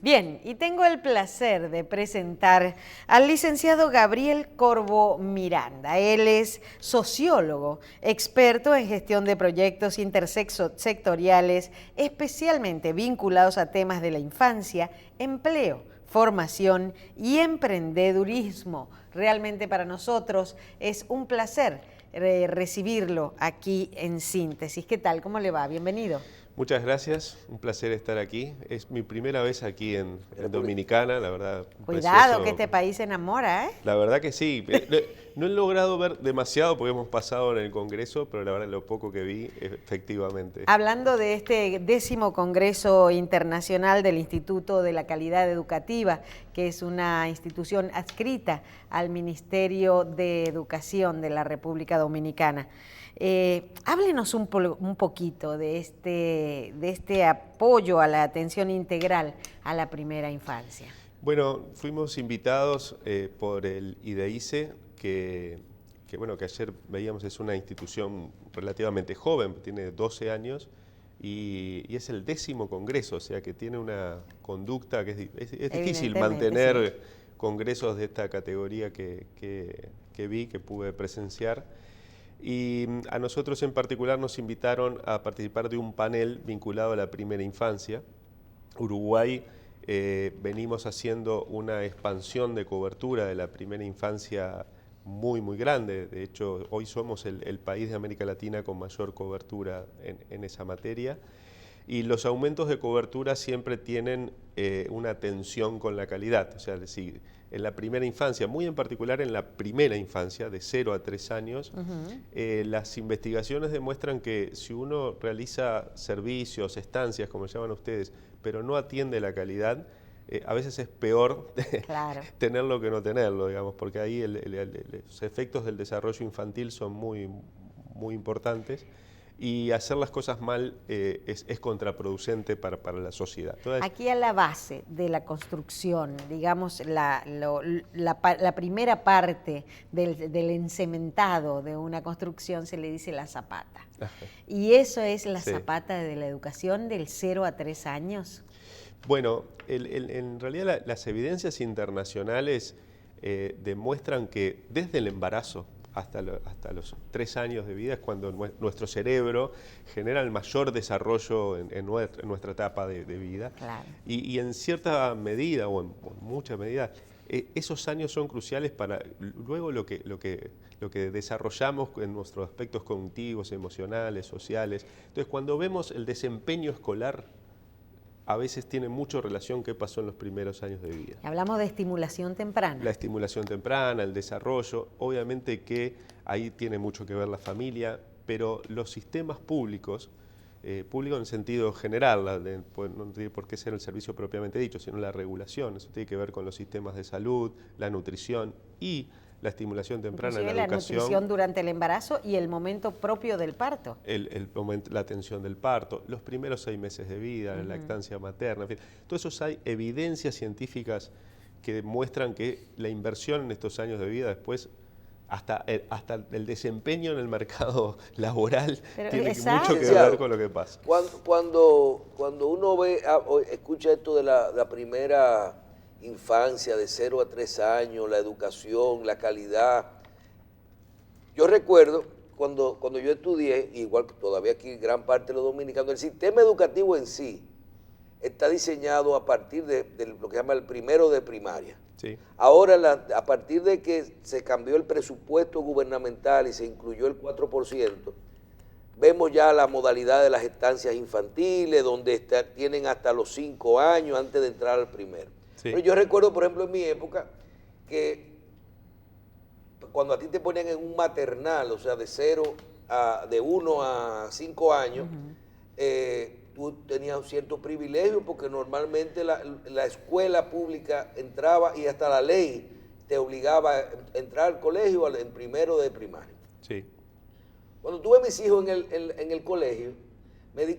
Bien, y tengo el placer de presentar al licenciado Gabriel Corvo Miranda. Él es sociólogo, experto en gestión de proyectos intersectoriales, especialmente vinculados a temas de la infancia, empleo, formación y emprendedurismo. Realmente para nosotros es un placer recibirlo aquí en Síntesis. ¿Qué tal? ¿Cómo le va? Bienvenido. Muchas gracias, un placer estar aquí. Es mi primera vez aquí en Dominicana, la verdad. Cuidado, que este país se enamora, ¿eh? La verdad que sí. No he logrado ver demasiado porque hemos pasado en el Congreso, pero la verdad lo poco que vi, efectivamente. Hablando de este 10º Congreso Internacional del Instituto de la Calidad Educativa, que es una institución adscrita al Ministerio de Educación de la República Dominicana. Háblenos un poquito de este apoyo a la atención integral a la primera infancia. Bueno, fuimos invitados por el IDEICE, que ayer veíamos es una institución relativamente joven, tiene 12 años, y es el 10º Congreso, o sea que tiene una conducta que es difícil mantener sí. Congresos de esta categoría que pude presenciar. Y a nosotros en particular nos invitaron a participar de un panel vinculado a la primera infancia. Uruguay venimos haciendo una expansión de cobertura de la primera infancia muy grande. De hecho, hoy somos el país de América Latina con mayor cobertura en esa materia. Y los aumentos de cobertura siempre tienen una tensión con la calidad. O sea, es decir, en la primera infancia, muy en particular en la primera infancia, de 0 a 3 años, las investigaciones demuestran que si uno realiza servicios, estancias, como llaman ustedes, pero no atiende la calidad, a veces es peor claro. tenerlo que no tenerlo, digamos, porque ahí los efectos del desarrollo infantil son muy importantes. Y hacer las cosas mal es contraproducente para la sociedad. Entonces, aquí a la base de la construcción, digamos, la primera parte del encementado de una construcción se le dice la zapata. Ajá. Y eso es la zapata de la educación del 0 a 3 años. Bueno, en realidad las evidencias internacionales demuestran que desde el embarazo hasta los 3 años de vida es cuando nuestro cerebro genera el mayor desarrollo en nuestra etapa de vida. Claro. Y en cierta medida, o en mucha medida, esos años son cruciales para luego lo que desarrollamos en nuestros aspectos cognitivos, emocionales, sociales. Entonces, cuando vemos el desempeño escolar, a veces tiene mucho relación qué pasó en los primeros años de vida. Hablamos de estimulación temprana. La estimulación temprana, el desarrollo, obviamente que ahí tiene mucho que ver la familia, pero los sistemas públicos, público en sentido general, no tiene por qué ser el servicio propiamente dicho, sino la regulación, eso tiene que ver con los sistemas de salud, la nutrición y la estimulación temprana en la educación. La nutrición durante el embarazo y el momento propio del parto. La atención del parto, los primeros 6 meses de vida, la lactancia materna, en fin. Todo eso hay evidencias científicas que demuestran que la inversión en estos años de vida después, hasta el desempeño en el mercado laboral, tiene mucho que ver con lo que pasa. Cuando uno escucha esto de la primera infancia, de 0 a 3 años, la educación, la calidad. Yo recuerdo cuando yo estudié, igual que todavía aquí gran parte de los dominicanos, el sistema educativo en sí está diseñado a partir de lo que se llama el primero de primaria. Sí. Ahora, a partir de que se cambió el presupuesto gubernamental y se incluyó el 4%, vemos ya la modalidad de las estancias infantiles, donde tienen hasta los 5 años antes de entrar al primero. Sí. Pero yo recuerdo, por ejemplo, en mi época, que cuando a ti te ponían en un maternal, o sea, de 1 a 5 años, tú tenías cierto privilegio porque normalmente la escuela pública entraba y hasta la ley te obligaba a entrar al colegio en primero de primaria. Sí. Cuando tuve a mis hijos en el colegio,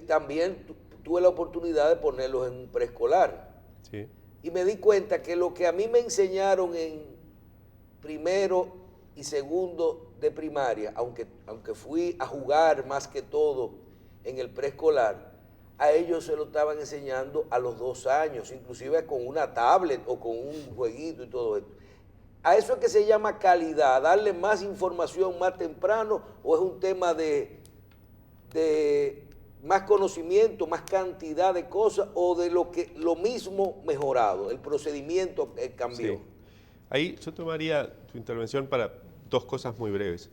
también tuve la oportunidad de ponerlos en un preescolar. Sí. Y me di cuenta que lo que a mí me enseñaron en primero y segundo de primaria, aunque fui a jugar más que todo en el preescolar, a ellos se lo estaban enseñando a los 2 años, inclusive con una tablet o con un jueguito y todo esto. ¿A eso es que se llama calidad? ¿Darle más información más temprano o es un tema de más conocimiento, más cantidad de cosas o de lo mismo mejorado, el procedimiento cambió? Sí. Ahí yo tomaría tu intervención para 2 cosas muy breves.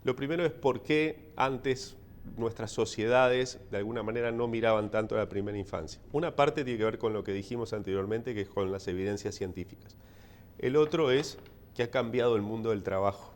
Lo primero es por qué antes nuestras sociedades de alguna manera no miraban tanto a la primera infancia. Una parte tiene que ver con lo que dijimos anteriormente, que es con las evidencias científicas. El otro es que ha cambiado el mundo del trabajo.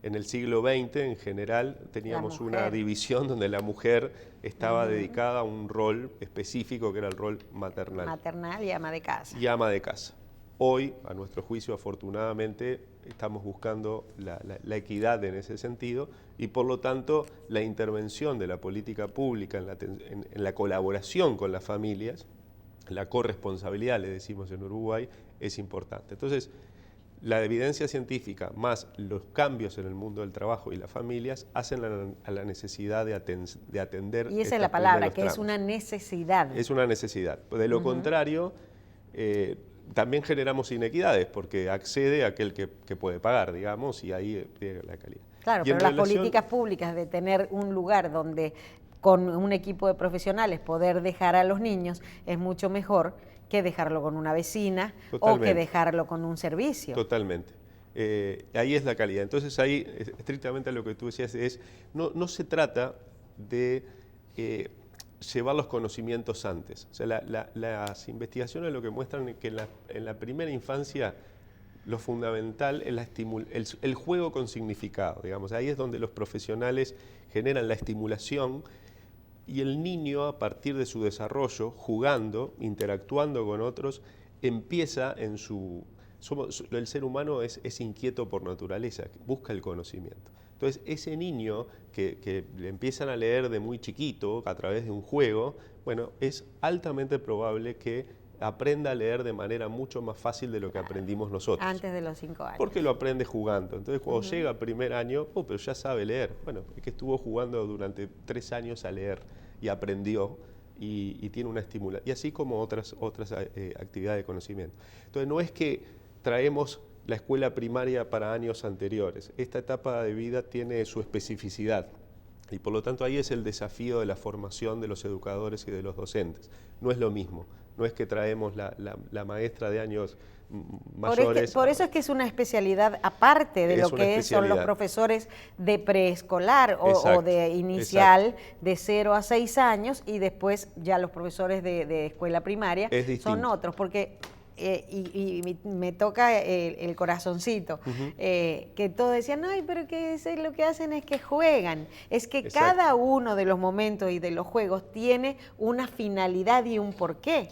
En el siglo XX, en general, teníamos una división donde la mujer estaba dedicada a un rol específico, que era el rol maternal. Maternal y ama de casa. Y ama de casa. Hoy, a nuestro juicio, afortunadamente, estamos buscando la equidad en ese sentido y, por lo tanto, la intervención de la política pública en la colaboración con las familias, la corresponsabilidad, le decimos en Uruguay, es importante. Entonces, la evidencia científica más los cambios en el mundo del trabajo y las familias hacen a la necesidad de atender. Y esa es la palabra, que es una necesidad. Es una necesidad. De lo contrario, también generamos inequidades, porque accede aquel que puede pagar, digamos, y ahí tiene la calidad. Claro, pero las políticas públicas de tener un lugar donde con un equipo de profesionales poder dejar a los niños es mucho mejor que dejarlo con una vecina. Totalmente. O que dejarlo con un servicio. Totalmente. Ahí es la calidad. Entonces ahí, estrictamente lo que tú decías es, no se trata de llevar los conocimientos antes. O sea, las investigaciones lo que muestran es que en la primera infancia lo fundamental es el juego con significado, digamos. Ahí es donde los profesionales generan la estimulación y el niño, a partir de su desarrollo, jugando, interactuando con otros, empieza en su... el ser humano es inquieto por naturaleza, busca el conocimiento. Entonces, ese niño que le empiezan a leer de muy chiquito, a través de un juego, bueno, es altamente probable que aprenda a leer de manera mucho más fácil de lo que aprendimos nosotros. Antes de los 5 años. Porque lo aprende jugando. Entonces, cuando llega al primer año, pero ya sabe leer. Bueno, es que estuvo jugando durante 3 años a leer y aprendió y tiene una estimulación. Y así como otras actividades de conocimiento. Entonces, no es que traemos la escuela primaria para años anteriores. Esta etapa de vida tiene su especificidad. Y por lo tanto ahí es el desafío de la formación de los educadores y de los docentes. No es lo mismo, no es que traemos la maestra de años mayores. Por eso es que es una especialidad aparte de lo que son los profesores de preescolar o de inicial, de 0 a 6 años, y después ya los profesores de escuela primaria son otros, porque... y me toca el corazoncito, que todos decían, ay, pero que lo que hacen es que juegan. Es que cada uno de los momentos y de los juegos tiene una finalidad y un porqué.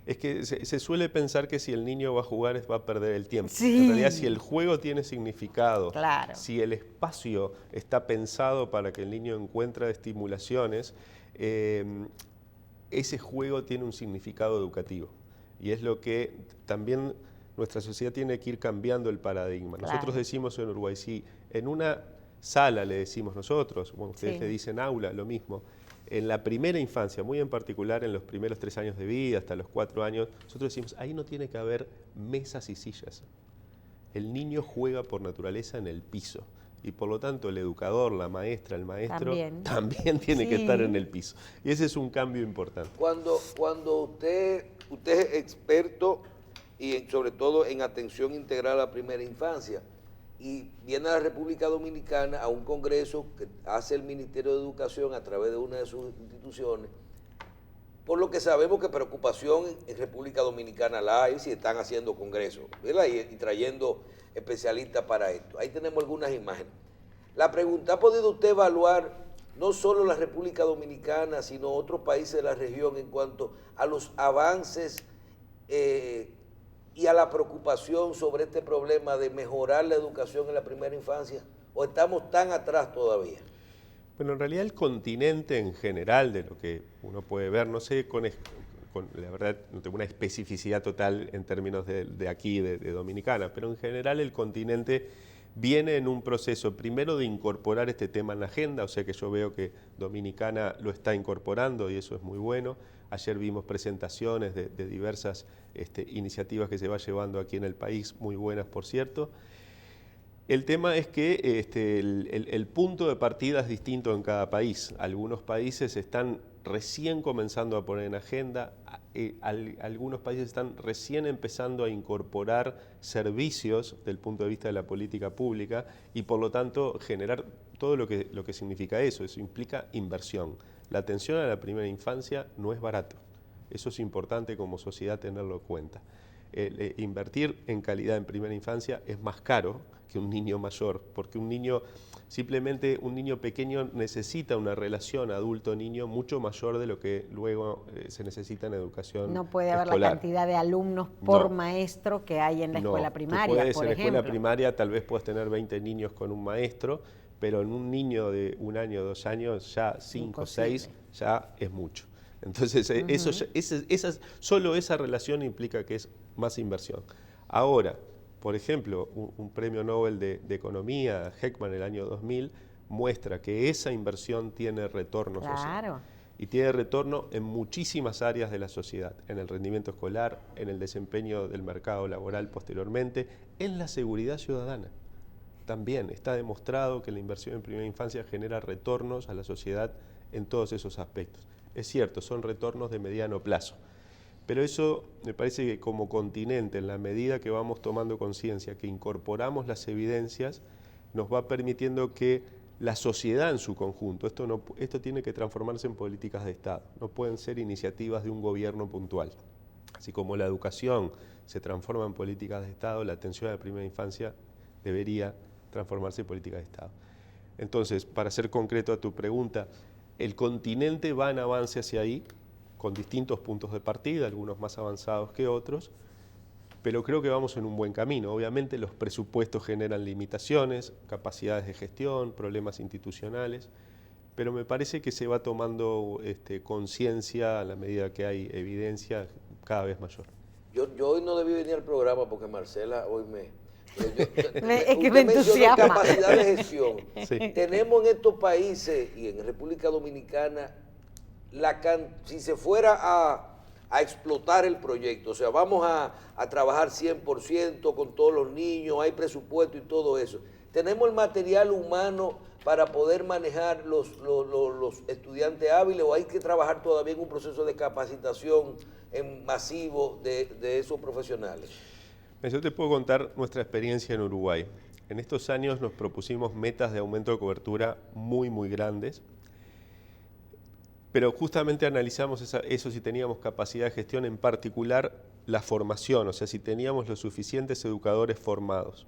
Es que se suele pensar que si el niño va a jugar va a perder el tiempo. Sí. En realidad, si el juego tiene significado, claro, si el espacio está pensado para que el niño encuentre estimulaciones, ese juego tiene un significado educativo. Y es lo que también nuestra sociedad tiene que ir cambiando el paradigma. Claro. Nosotros decimos en Uruguay, si en una sala le decimos nosotros, bueno, ustedes le dicen aula, lo mismo, en la primera infancia, muy en particular en los primeros 3 años de vida, hasta los 4 años, nosotros decimos, ahí no tiene que haber mesas y sillas. El niño juega por naturaleza en el piso. Y por lo tanto el educador, la maestra, el maestro también tiene que estar en el piso. Y ese es un cambio importante. Cuando usted es experto y sobre todo en atención integral a la primera infancia y viene a la República Dominicana a un congreso que hace el Ministerio de Educación a través de una de sus instituciones, por lo que sabemos que preocupación en República Dominicana la hay si están haciendo congresos, ¿verdad? Y trayendo especialistas para esto. Ahí tenemos algunas imágenes. La pregunta, ¿ha podido usted evaluar no solo la República Dominicana, sino otros países de la región en cuanto a los avances y a la preocupación sobre este problema de mejorar la educación en la primera infancia? ¿O estamos tan atrás todavía? Bueno, en realidad el continente en general, de lo que uno puede ver, no sé, la verdad no tengo una especificidad total en términos de aquí, de Dominicana, pero en general el continente viene en un proceso primero de incorporar este tema en la agenda, o sea que yo veo que Dominicana lo está incorporando y eso es muy bueno. Ayer vimos presentaciones de diversas iniciativas que se va llevando aquí en el país, muy buenas por cierto. El tema es que el punto de partida es distinto en cada país. Algunos países están recién comenzando a poner en agenda, algunos países están recién empezando a incorporar servicios desde el punto de vista de la política pública y por lo tanto generar todo lo que significa eso. Eso implica inversión. La atención a la primera infancia no es barato. Eso es importante como sociedad tenerlo en cuenta. Invertir en calidad en primera infancia es más caro que un niño mayor, porque un niño pequeño necesita una relación adulto-niño mucho mayor de lo que luego se necesita en educación No puede haber escolar. la cantidad de alumnos por maestro que hay en la escuela primaria, por ejemplo. En la escuela primaria tal vez puedas tener 20 niños con un maestro, pero en un niño de 1 año, 2 años, ya 5 o 6, ya es mucho. Entonces, solo esa relación implica que es más inversión. Ahora, por ejemplo, un premio Nobel de Economía, Heckman, el año 2000, muestra que esa inversión tiene retorno social. Y tiene retorno en muchísimas áreas de la sociedad, en el rendimiento escolar, en el desempeño del mercado laboral posteriormente, en la seguridad ciudadana. También está demostrado que la inversión en primera infancia genera retornos a la sociedad en todos esos aspectos. Es cierto, son retornos de mediano plazo, pero eso me parece que como continente, en la medida que vamos tomando conciencia, que incorporamos las evidencias, nos va permitiendo que la sociedad en su conjunto, esto tiene que transformarse en políticas de Estado, no pueden ser iniciativas de un gobierno puntual. Así como la educación se transforma en políticas de Estado, la atención a la primera infancia debería transformarse en políticas de Estado. Entonces, para ser concreto a tu pregunta, el continente va en avance hacia ahí, con distintos puntos de partida, algunos más avanzados que otros, pero creo que vamos en un buen camino. Obviamente los presupuestos generan limitaciones, capacidades de gestión, problemas institucionales, pero me parece que se va tomando conciencia a la medida que hay evidencia cada vez mayor. Yo hoy no debí venir al programa porque Marcela hoy me entusiasma. Capacidad de gestión. Sí. Tenemos en estos países y en República Dominicana, si se fuera a explotar el proyecto, o sea, vamos a trabajar 100% con todos los niños, hay presupuesto y todo eso. Tenemos el material humano para poder manejar los estudiantes hábiles, o hay que trabajar todavía en un proceso de capacitación masivo de esos profesionales. Yo te puedo contar nuestra experiencia en Uruguay. En estos años nos propusimos metas de aumento de cobertura muy, muy grandes, pero justamente analizamos eso si teníamos capacidad de gestión, en particular la formación, o sea, si teníamos los suficientes educadores formados.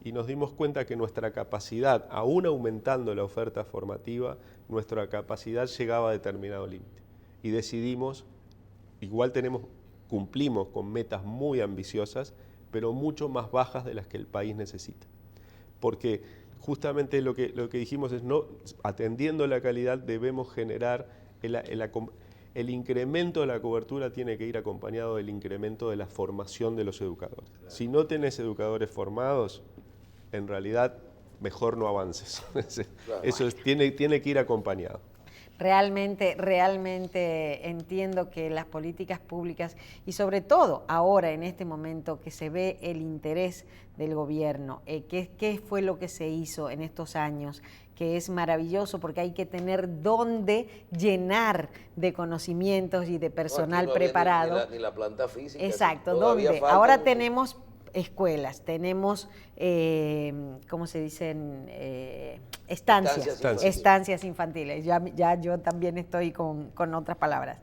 Y nos dimos cuenta que nuestra capacidad, aún aumentando la oferta formativa, nuestra capacidad llegaba a determinado límite. Y decidimos, igual cumplimos con metas muy ambiciosas, pero mucho más bajas de las que el país necesita. Porque justamente lo que dijimos es, atendiendo la calidad, debemos generar el incremento de la cobertura tiene que ir acompañado del incremento de la formación de los educadores. Claro. Si no tenés educadores formados, en realidad mejor no avances. Claro. Eso tiene que ir acompañado. Realmente entiendo que las políticas públicas y sobre todo ahora en este momento que se ve el interés del gobierno, ¿qué fue lo que se hizo en estos años? Que es maravilloso porque hay que tener dónde llenar de conocimientos y de personal preparado. Ni la planta física. Exacto, ¿dónde? Ahora tenemos escuelas, tenemos, ¿cómo se dicen? Estancias infantiles. Ya yo también estoy con otras palabras.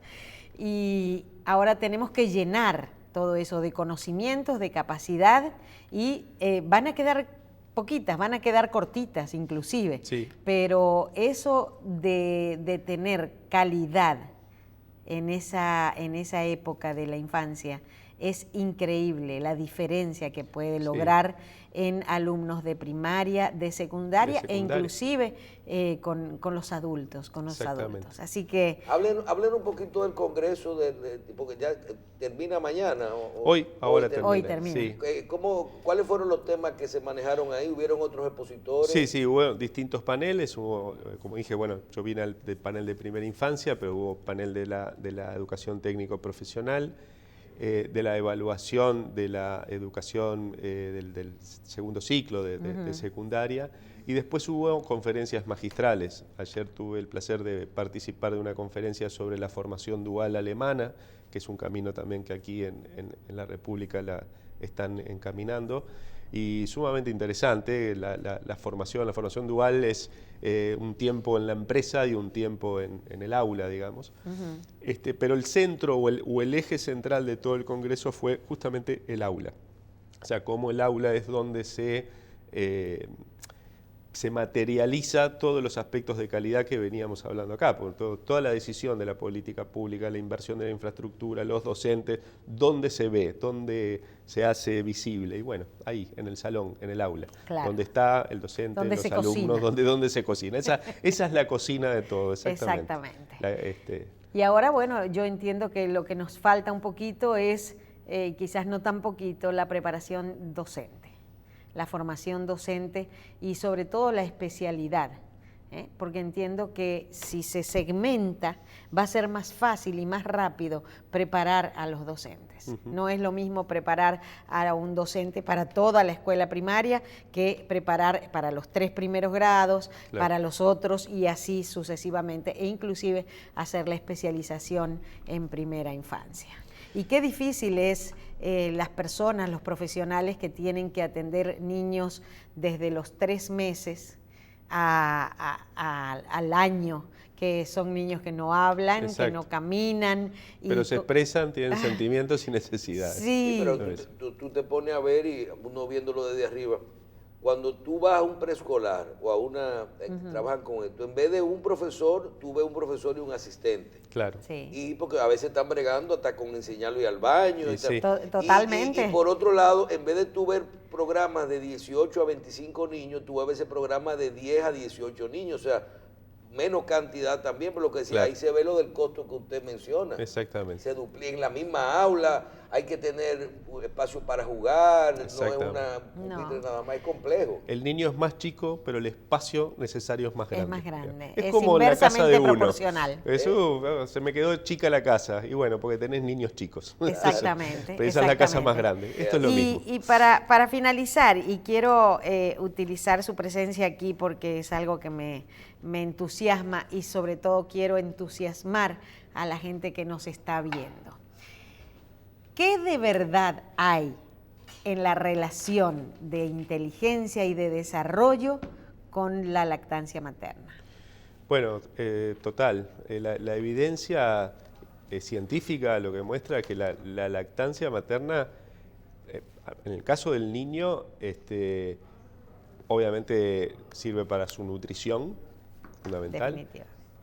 Y ahora tenemos que llenar todo eso de conocimientos, de capacidad, y van a quedar poquitas, van a quedar cortitas inclusive. Sí. Pero eso de tener calidad en esa época de la infancia, es increíble la diferencia que puede Sí. lograr en alumnos de primaria, de secundaria e inclusive con los adultos, Exactamente. Así que... Hablen un poquito del Congreso, porque ya termina mañana. Ahora termina. Hoy termina. Sí. ¿Cuáles fueron los temas que se manejaron ahí? ¿Hubieron otros expositores? Sí, hubo distintos paneles, hubo, como dije, bueno, yo vine del panel de primera infancia, pero hubo panel de la educación técnico-profesional, de la evaluación de la educación del segundo ciclo de secundaria, y después hubo conferencias magistrales. Ayer tuve el placer de participar de una conferencia sobre la formación dual alemana, que es un camino también que aquí en la República la están encaminando, y sumamente interesante. La formación dual es un tiempo en la empresa y un tiempo en el aula, digamos. Pero el centro o el eje central de todo el Congreso fue justamente el aula. O sea, cómo el aula es donde se materializa todos los aspectos de calidad que veníamos hablando acá, por toda la decisión de la política pública, la inversión de la infraestructura, los docentes, dónde se ve, dónde se hace visible. Y bueno, ahí, en el salón, en el aula, claro, donde está el docente, donde los alumnos, donde se cocina. Esa es la cocina de todo, exactamente. Y ahora, bueno, yo entiendo que lo que nos falta un poquito es, quizás no tan poquito, la preparación docente, la formación docente y sobre todo la especialidad, porque entiendo que si se segmenta va a ser más fácil y más rápido preparar a los docentes. No es lo mismo preparar a un docente para toda la escuela primaria que preparar para los 3 primeros grados, para los otros y así sucesivamente, e inclusive hacer la especialización en primera infancia. Y qué difícil es las personas, los profesionales que tienen que atender niños desde los 3 meses al año, que son niños que no hablan, que no caminan. Pero se expresan, tienen sentimientos y necesidades. Sí, pero tú te pones a ver y uno viéndolo desde arriba. Cuando tú vas a un preescolar o a una, trabajan con esto, en vez de un profesor, tú ves un profesor y un asistente. Claro. Sí. Y porque a veces están bregando hasta con enseñarlo y al baño. Sí. Totalmente. Y por otro lado, en vez de tú ver programas de 18 a 25 niños, tú ves a veces programas de 10 a 18 niños, o sea, menos cantidad también, por lo que decía, ahí se ve lo del costo que usted menciona. Exactamente. Se duplica en la misma aula, hay que tener espacio para jugar, no es pupitre nada más, es complejo. El niño es más chico, pero el espacio necesario es más grande. Es más grande. Es como la casa de uno. Proporcional. Eso, se me quedó chica la casa, y bueno, porque tenés niños chicos. Exactamente. Pero esa es la casa más grande. Esto es lo mismo. Y para finalizar, y quiero utilizar su presencia aquí porque es algo que me entusiasma y sobre todo quiero entusiasmar a la gente que nos está viendo. ¿Qué de verdad hay en la relación de inteligencia y de desarrollo con la lactancia materna? Bueno, total. La evidencia científica lo que muestra es que la lactancia materna, en el caso del niño, obviamente sirve para su nutrición, fundamental,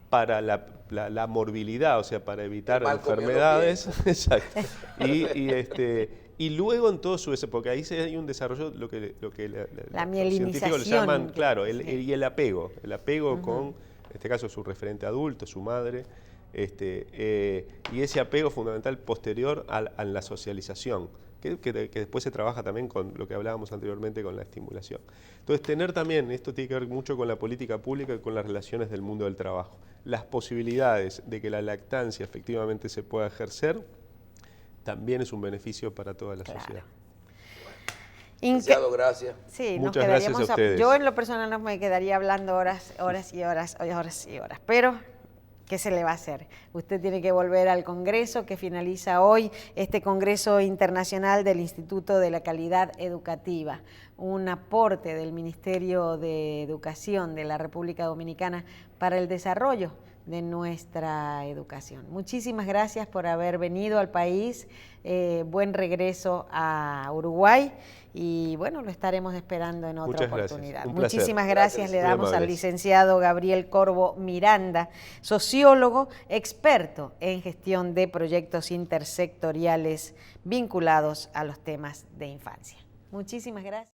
para la morbilidad, o sea, para evitar enfermedades. Exacto. Y luego en todo su porque ahí hay un desarrollo, lo que la los científicos le llaman, claro, sí. y el apego con, en este caso, su referente adulto, su madre, y ese apego fundamental posterior a la socialización, que después se trabaja también con lo que hablábamos anteriormente con la estimulación. Entonces, tener también, esto tiene que ver mucho con la política pública y con las relaciones del mundo del trabajo. Las posibilidades de que la lactancia efectivamente se pueda ejercer también es un beneficio para toda la sociedad. Demasiado gracias. Sí, muchas gracias a ustedes. Yo en lo personal no me quedaría hablando horas y horas, pero ¿qué se le va a hacer? Usted tiene que volver al Congreso que finaliza hoy, este Congreso Internacional del Instituto de la Calidad Educativa, un aporte del Ministerio de Educación de la República Dominicana para el desarrollo de nuestra educación. Muchísimas gracias por haber venido al país, buen regreso a Uruguay y bueno, lo estaremos esperando en otra oportunidad. Muchísimas gracias le damos al licenciado Gabriel Corvo Miranda, sociólogo, experto en gestión de proyectos intersectoriales vinculados a los temas de infancia. Muchísimas gracias.